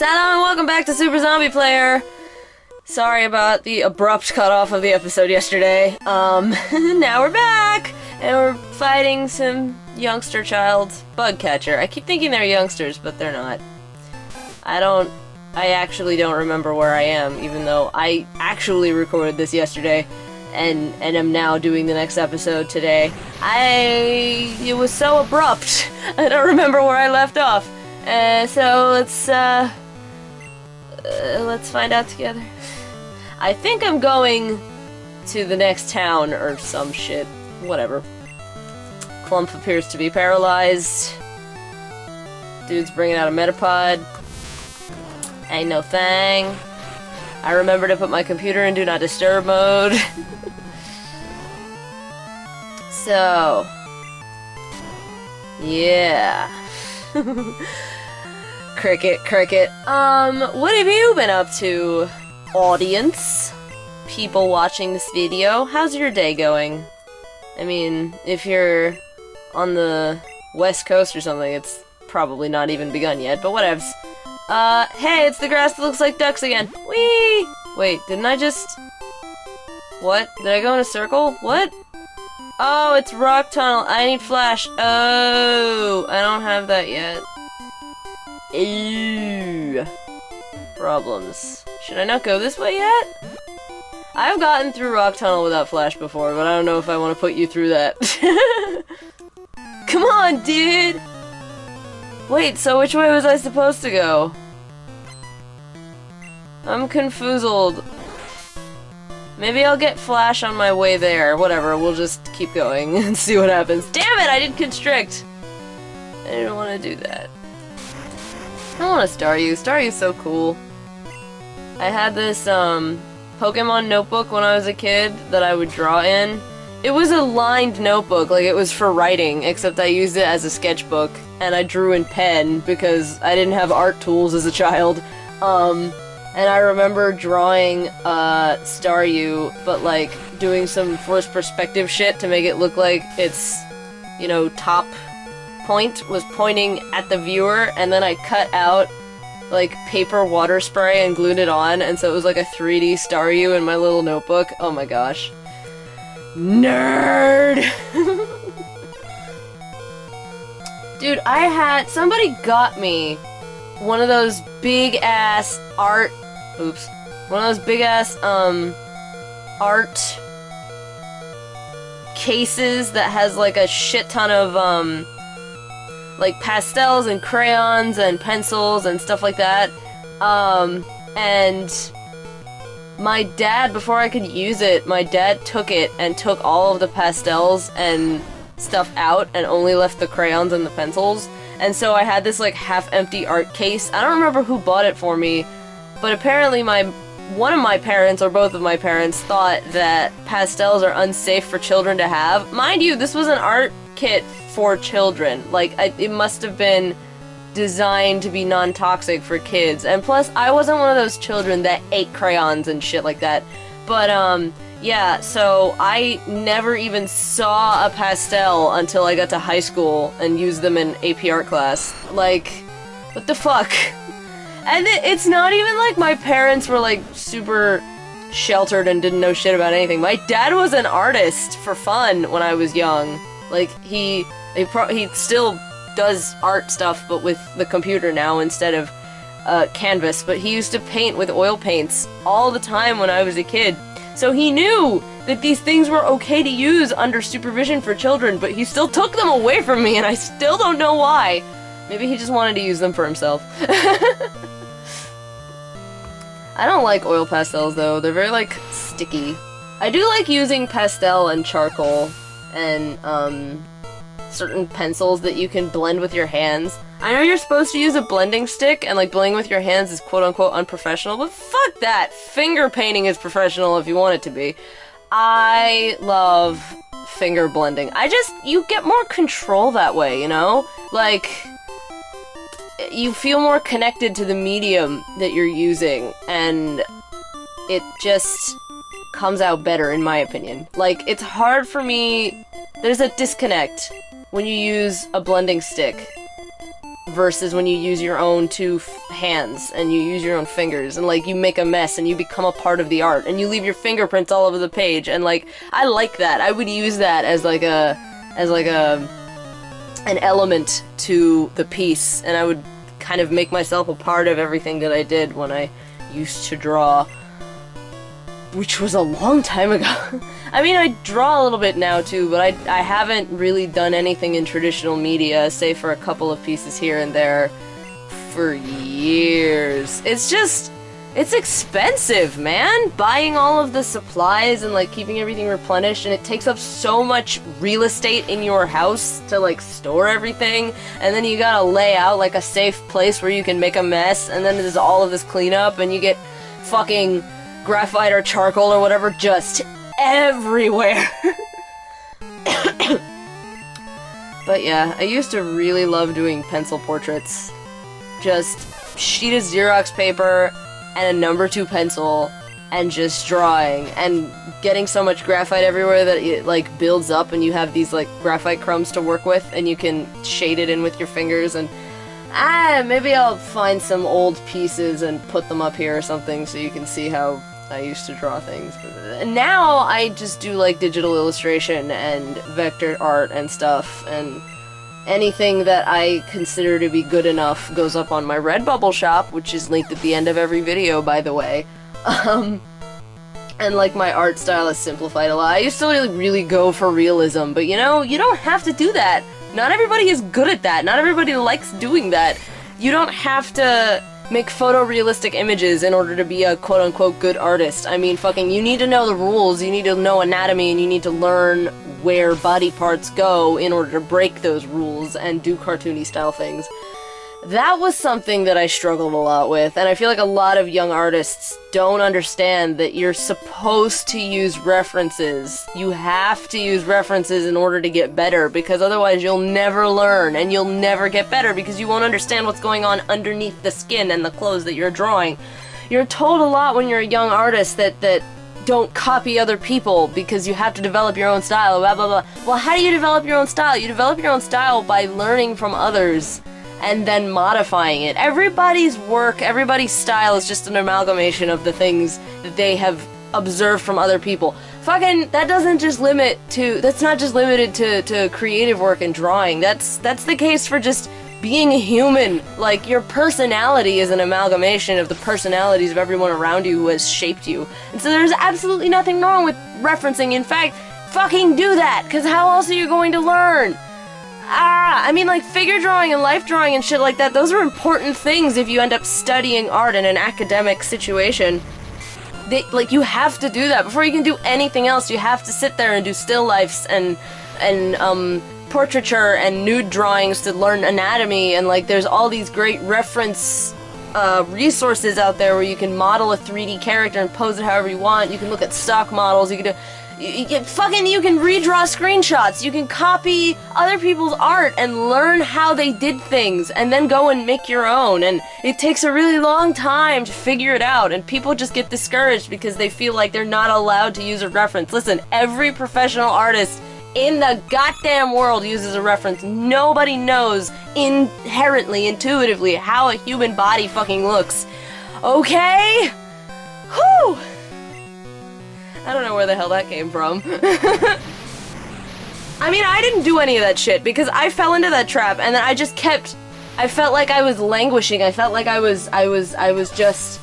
Salam and welcome back to Super Zombie Player. Sorry about the abrupt cutoff of the episode yesterday. Now we're back! And we're fighting some youngster child bug catcher. I keep thinking they're youngsters, but they're not. I actually don't remember where I am, even though I actually recorded this yesterday and am now doing the next episode today. It was so abrupt. I don't remember where I left off. So let's find out together. I think I'm going to the next town or some shit. Whatever. Clump appears to be paralyzed. Dude's bringing out a Metapod. Ain't no thing. I remember to put my computer in Do Not Disturb mode. So. Yeah. Cricket. What have you been up to, audience? People watching this video, how's your day going? I mean, if you're on the West Coast or something, it's probably not even begun yet, but whatevs. Hey, it's the grass that looks like ducks again. Whee! Wait, didn't I just... What? Did I go in a circle? What? Oh, it's rock tunnel. I need flash. Oh, I don't have that yet. Ew. Problems. Should I not go this way yet? I've gotten through rock tunnel without flash before, but I don't know if I want to put you through that. Come on, dude! Wait, so which way was I supposed to go? I'm confoozled. Maybe I'll get flash on my way there. Whatever, we'll just keep going and see what happens. Damn it, I did constrict! I didn't want to do that. I want to Staryu. Staryu's so cool. I had this, Pokemon notebook when I was a kid that I would draw in. It was a lined notebook, like it was for writing, except I used it as a sketchbook, and I drew in pen because I didn't have art tools as a child. And I remember drawing, Staryu, but like, doing some first perspective shit to make it look like its, you know, top point was pointing at the viewer, and then I cut out like paper water spray and glued it on, and so it was like a 3D Staryu in my little notebook. Oh my gosh. Nerd! Dude, somebody got me one of those big ass art cases that has like a shit ton of like pastels and crayons and pencils and stuff like that. And my dad, before I could use it, my dad took it and took all of the pastels and stuff out and only left the crayons and the pencils. And so I had this like half-empty art case. I don't remember who bought it for me, but apparently one of my parents or both of my parents thought that pastels are unsafe for children to have. Mind you, this was an art kit for children. Like, it must have been designed to be non-toxic for kids. And plus, I wasn't one of those children that ate crayons and shit like that. But, yeah, so I never even saw a pastel until I got to high school and used them in AP art class. Like, what the fuck? And it's not even like my parents were, like, super sheltered and didn't know shit about anything. My dad was an artist for fun when I was young. Like, he still does art stuff, but with the computer now instead of canvas. But he used to paint with oil paints all the time when I was a kid. So he knew that these things were okay to use under supervision for children, but he still took them away from me, and I still don't know why. Maybe he just wanted to use them for himself. I don't like oil pastels, though. They're very, like, sticky. I do like using pastel and charcoal and, certain pencils that you can blend with your hands. I know you're supposed to use a blending stick, and like blending with your hands is quote-unquote unprofessional, but fuck that! Finger painting is professional if you want it to be. I love finger blending. You get more control that way, you know? Like, you feel more connected to the medium that you're using, and it just comes out better, in my opinion. Like, it's hard for me... There's a disconnect when you use a blending stick versus when you use your own two hands and you use your own fingers and like you make a mess and you become a part of the art and you leave your fingerprints all over the page, and like I like that. I would use that as like an element to the piece, and I would kind of make myself a part of everything that I did when I used to draw, which was a long time ago. I mean, I draw a little bit now too, but I haven't really done anything in traditional media, save for a couple of pieces here and there, for years. It's expensive, man! Buying all of the supplies and like keeping everything replenished, and it takes up so much real estate in your house to like store everything, and then you gotta lay out like a safe place where you can make a mess, and then there's all of this cleanup, and you get fucking graphite or charcoal or whatever just everywhere. But yeah, I used to really love doing pencil portraits. Just sheet of Xerox paper and a number 2 pencil and just drawing and getting so much graphite everywhere that it like builds up and you have these like graphite crumbs to work with and you can shade it in with your fingers. And maybe I'll find some old pieces and put them up here or something so you can see how I used to draw things. But now I just do like digital illustration and vector art and stuff, and anything that I consider to be good enough goes up on my Redbubble shop, which is linked at the end of every video, by the way. And like my art style is simplified a lot. I used to really go for realism, but you know, you don't have to do that. Not everybody is good at that. Not everybody likes doing that. You don't have to make photorealistic images in order to be a quote-unquote good artist. I mean, fucking, you need to know the rules, you need to know anatomy, and you need to learn where body parts go in order to break those rules and do cartoony style things. That was something that I struggled a lot with, and I feel like a lot of young artists don't understand that you're supposed to use references. You have to use references in order to get better, because otherwise you'll never learn, and you'll never get better, because you won't understand what's going on underneath the skin and the clothes that you're drawing. You're told a lot when you're a young artist that don't copy other people because you have to develop your own style, blah blah blah. Well, how do you develop your own style? You develop your own style by learning from others and then modifying it. Everybody's work, everybody's style is just an amalgamation of the things that they have observed from other people. Fucking, that's not just limited to creative work and drawing. That's the case for just being a human. Like, your personality is an amalgamation of the personalities of everyone around you who has shaped you. And so there's absolutely nothing wrong with referencing. In fact, fucking do that, because how else are you going to learn? I mean, like, figure drawing and life drawing and shit like that, those are important things if you end up studying art in an academic situation. Like, you have to do that. Before you can do anything else, you have to sit there and do still lifes and portraiture and nude drawings to learn anatomy, and, like, there's all these great reference resources out there where you can model a 3D character and pose it however you want. You can look at stock models, you can do... You can redraw screenshots, you can copy other people's art and learn how they did things, and then go and make your own, and it takes a really long time to figure it out, and people just get discouraged because they feel like they're not allowed to use a reference. Listen, every professional artist in the goddamn world uses a reference. Nobody knows inherently, intuitively, how a human body fucking looks. Okay? Whew! I don't know where the hell that came from. I mean, I didn't do any of that shit because I fell into that trap, and then I just kept... I felt like I was languishing. I felt like I was just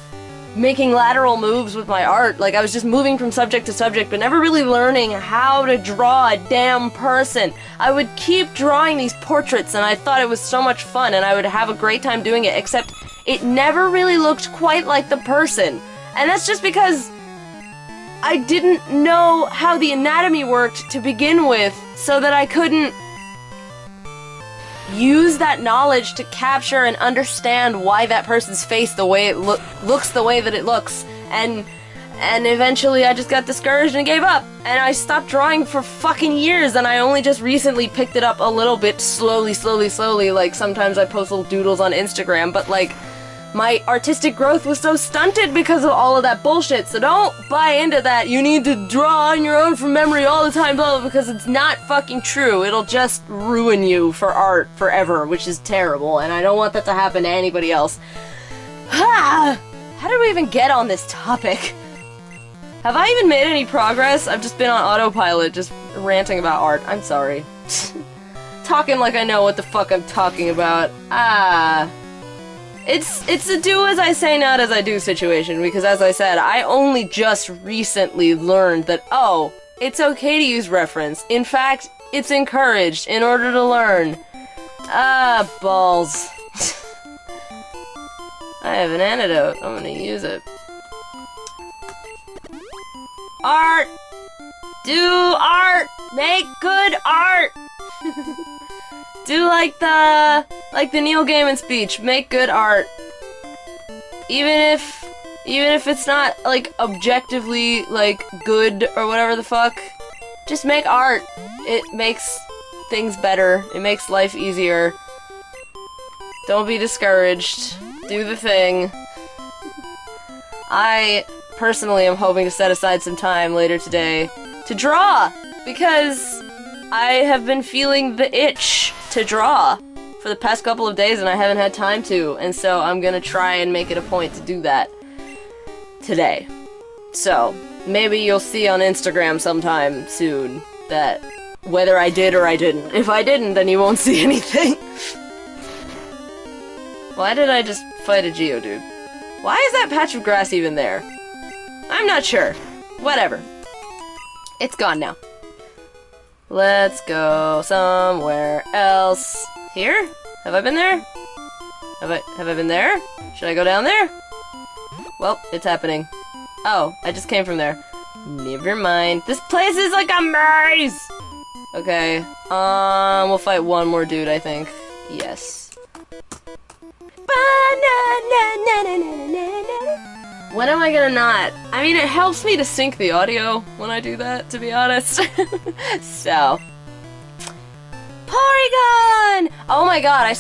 making lateral moves with my art. Like, I was just moving from subject to subject, but never really learning how to draw a damn person. I would keep drawing these portraits, and I thought it was so much fun, and I would have a great time doing it, except it never really looked quite like the person. And that's just because I didn't know how the anatomy worked to begin with, so that I couldn't use that knowledge to capture and understand why that person's face the way it looks the way that it looks. And eventually I just got discouraged and gave up. And I stopped drawing for fucking years, and I only just recently picked it up a little bit slowly. Like, sometimes I post little doodles on Instagram, but like, my artistic growth was so stunted because of all of that bullshit. So don't buy into that. You need to draw on your own from memory all the time, blah, blah, because it's not fucking true. It'll just ruin you for art forever, which is terrible, and I don't want that to happen to anybody else. How did we even get on this topic? Have I even made any progress? I've just been on autopilot, just ranting about art. I'm sorry. Talking like I know what the fuck I'm talking about. It's a do as I say, not as I do situation, because as I said, I only just recently learned that, oh, it's okay to use reference. In fact, it's encouraged in order to learn. Balls. I have an antidote. I'm gonna use it. Art! Do art! Make good art! Do like the Neil Gaiman speech. Make good art. Even if it's not, like, objectively, like, good or whatever the fuck. Just make art. It makes things better. It makes life easier. Don't be discouraged. Do the thing. I personally am hoping to set aside some time later today to draw, because I have been feeling the itch to draw for the past couple of days and I haven't had time to, and so I'm gonna try and make it a point to do that today. So, maybe you'll see on Instagram sometime soon that whether I did or I didn't. If I didn't, then you won't see anything. Why did I just fight a Geodude? Why is that patch of grass even there? I'm not sure. Whatever. It's gone now. Let's go somewhere else. Here? Have I been there? Have I been there? Should I go down there? Well, it's happening. Oh, I just came from there. Never mind. This place is like a maze! Okay, we'll fight one more dude, I think. Yes. When am I gonna not? I mean, it helps me to sync the audio when I do that, to be honest. So. Porygon! Oh my god, I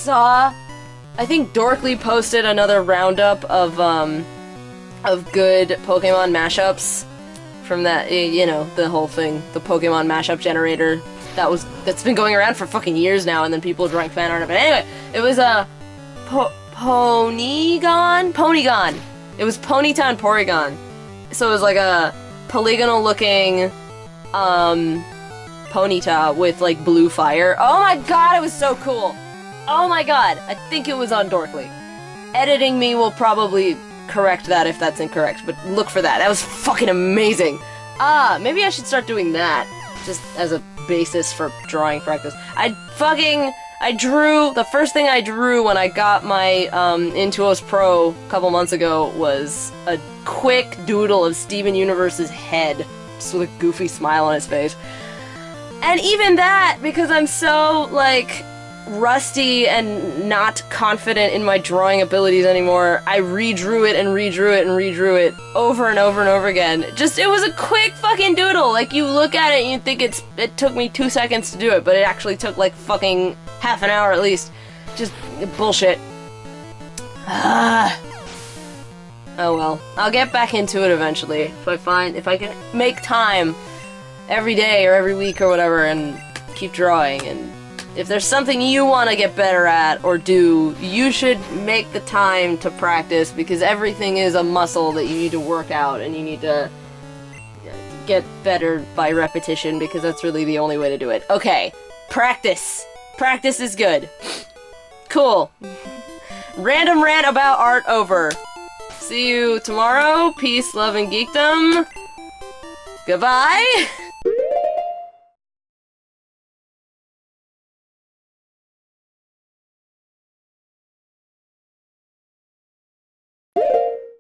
think Dorkly posted another roundup of good Pokemon mashups from that, you know, the whole thing, the Pokemon mashup generator that's been going around for fucking years now, and then people are drawing fan art of it. Anyway, it was a Ponygon. It was Ponytown Porygon. So it was like a polygonal looking Ponyta with like blue fire. Oh my god, it was so cool. Oh my god, I think it was on Dorkly. Editing me will probably correct that if that's incorrect, but look for that. That was fucking amazing. Maybe I should start doing that just as a basis for drawing practice. The first thing I drew when I got my Intuos Pro a couple months ago was a quick doodle of Steven Universe's head, just with a goofy smile on his face. And even that, because I'm so, like, rusty and not confident in my drawing abilities anymore, I redrew it and redrew it and redrew it over and over and over again. Just, it was a quick fucking doodle. Like, you look at it and you think it took me 2 seconds to do it, but it actually took, like, fucking half an hour at least. Just bullshit. Oh well. I'll get back into it eventually if I can make time every day or every week or whatever and keep drawing. And if there's something you want to get better at or do, you should make the time to practice, because everything is a muscle that you need to work out and you need to get better by repetition, because that's really the only way to do it. Okay, practice. Practice is good. Cool. Random rant about art over. See you tomorrow. Peace, love, and geekdom. Goodbye.